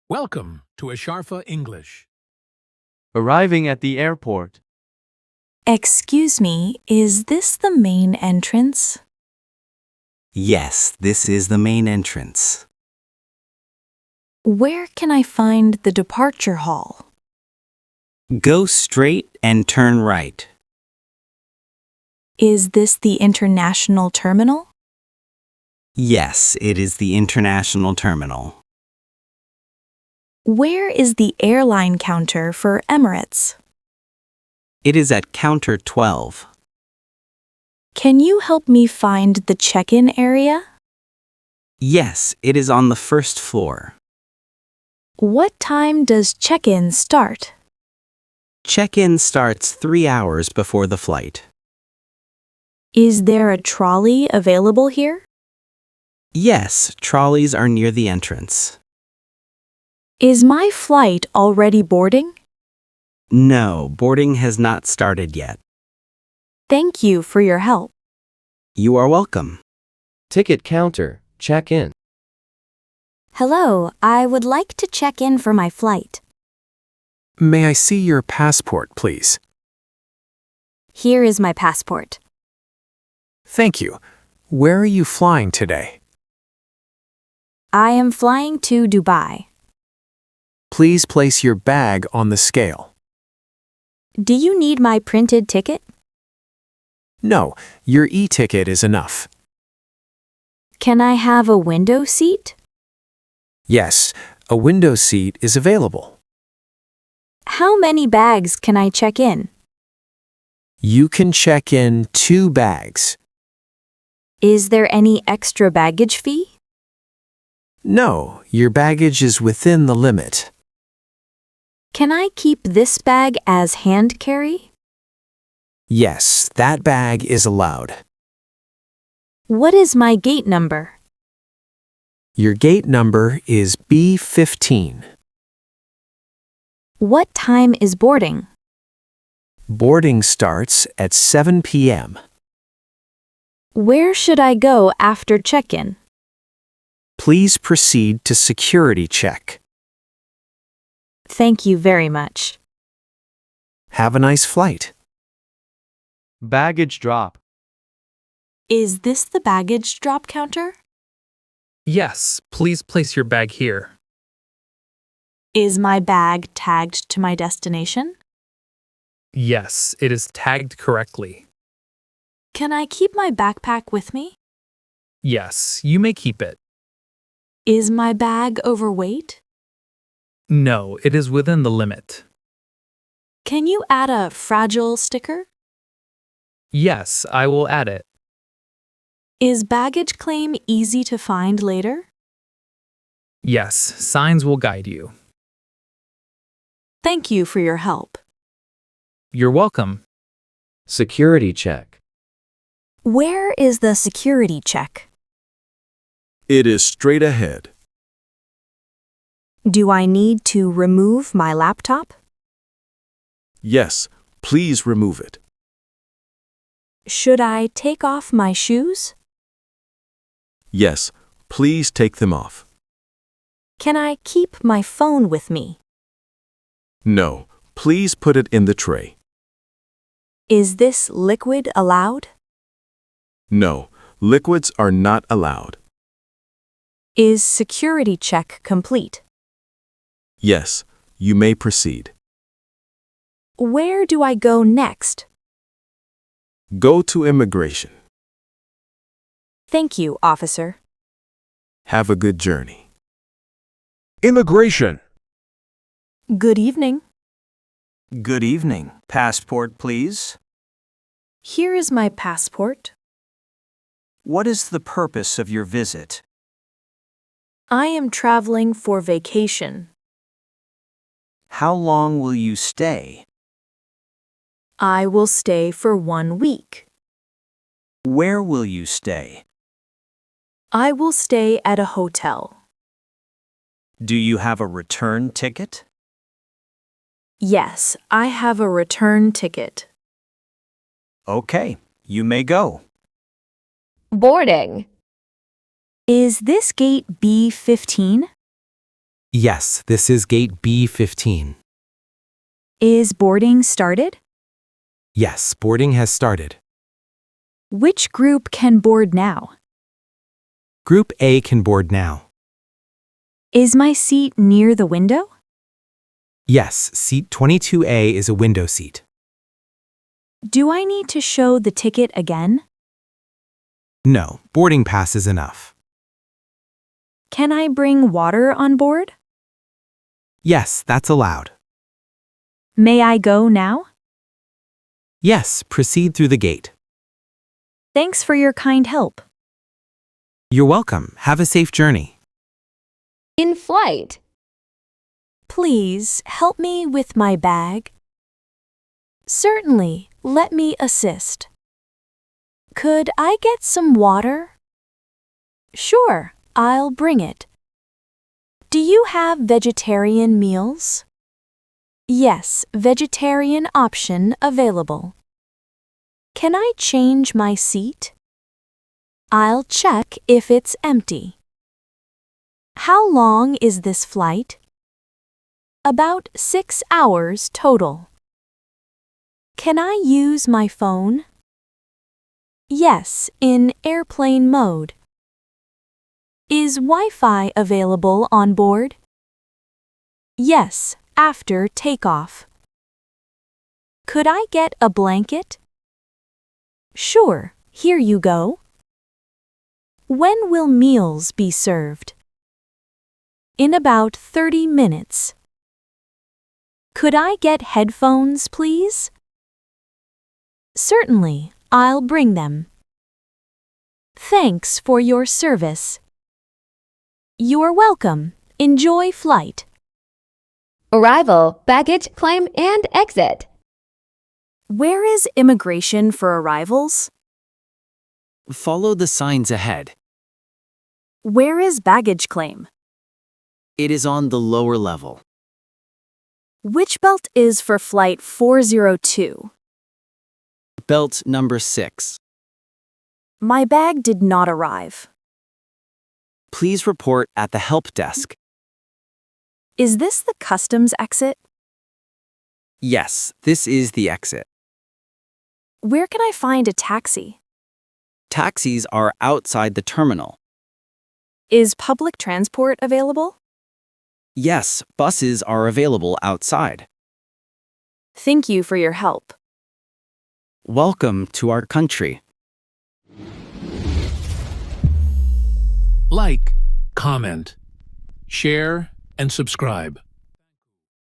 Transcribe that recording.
Welcome to Asharfa English. Arriving at the airport. Excuse me, is this the main entrance? Yes, this is the main entrance. Where can I find the departure hall? Go straight and turn right. Is this the international terminal? Yes, it is the international terminal. Where is the airline counter for Emirates? It is at counter 12. Can you help me find the check-in area? Yes, it is on the first floor. What time does check-in start? Check-in starts 3 hours before the flight. Is there a trolley available here? Yes, trolleys are near the entrance. Is my flight already boarding? No, boarding has not started yet. Thank you for your help. You are welcome. Ticket counter. Check in. Hello, I would like to check in for my flight. May I see your passport, please? Here is my passport. Thank you. Where are you flying today? I am flying to Dubai. Please place your bag on the scale. Do you need my printed ticket? No, your e-ticket is enough. Can I have a window seat? Yes, a window seat is available. How many bags can I check in? You can check in 2 bags. Is there any extra baggage fee? No, your baggage is within the limit. Can I keep this bag as hand carry? Yes, that bag is allowed. What is my gate number? Your gate number is B15. What time is boarding? Boarding starts at 7 p.m. Where should I go after check-in? Please proceed to security check. Thank you very much. Have a nice flight. Baggage drop. Is this the baggage drop counter? Yes, please place your bag here. Is my bag tagged to my destination? Yes, it is tagged correctly. Can I keep my backpack with me? Yes, you may keep it. Is my bag overweight? No, it is within the limit. Can you add a fragile sticker? Yes, I will add it. Is baggage claim easy to find later? Yes, signs will guide you. Thank you for your help. You're welcome. Security check. Where is the security check? It is straight ahead. Do I need to remove my laptop? Yes, please remove it. Should I take off my shoes? Yes, please take them off. Can I keep my phone with me? No, please put it in the tray. Is this liquid allowed? No, liquids are not allowed. Is security check complete? Yes, you may proceed. Where do I go next? Go to immigration. Thank you, officer. Have a good journey. Immigration. Good evening. Good evening. Passport, please. Here is my passport. What is the purpose of your visit? I am traveling for vacation. How long will you stay? I will stay for 1 week. Where will you stay? I will stay at a hotel. Do you have a return ticket? Yes, I have a return ticket. Okay, you may go. Boarding. Is this gate B15? Yes, this is gate B15. Is boarding started? Yes, boarding has started. Which group can board now? Group A can board now. Is my seat near the window? Yes, seat 22A is a window seat. Do I need to show the ticket again? No, boarding pass is enough. Can I bring water on board? Yes, that's allowed. May I go now? Yes, proceed through the gate. Thanks for your kind help. You're welcome. Have a safe journey. In flight. Please help me with my bag. Certainly, let me assist. Could I get some water? Sure, I'll bring it. Do you have vegetarian meals? Yes, vegetarian option available. Can I change my seat? I'll check if it's empty. How long is this flight? About 6 hours total. Can I use my phone? Yes, in airplane mode. Is Wi-Fi available on board? Yes, after takeoff. Could I get a blanket? Sure, here you go. When will meals be served? In about 30 minutes. Could I get headphones, please? Certainly, I'll bring them. Thanks for your service. You're welcome. Enjoy flight. Arrival, baggage claim, and exit. Where is immigration for arrivals? Follow the signs ahead. Where is baggage claim? It is on the lower level. Which belt is for flight 402? Belt number 6. My bag did not arrive. Please report at the help desk. Is this the customs exit? Yes, this is the exit. Where can I find a taxi? Taxis are outside the terminal. Is public transport available? Yes, buses are available outside. Thank you for your help. Welcome to our country. Like, comment, share, and subscribe.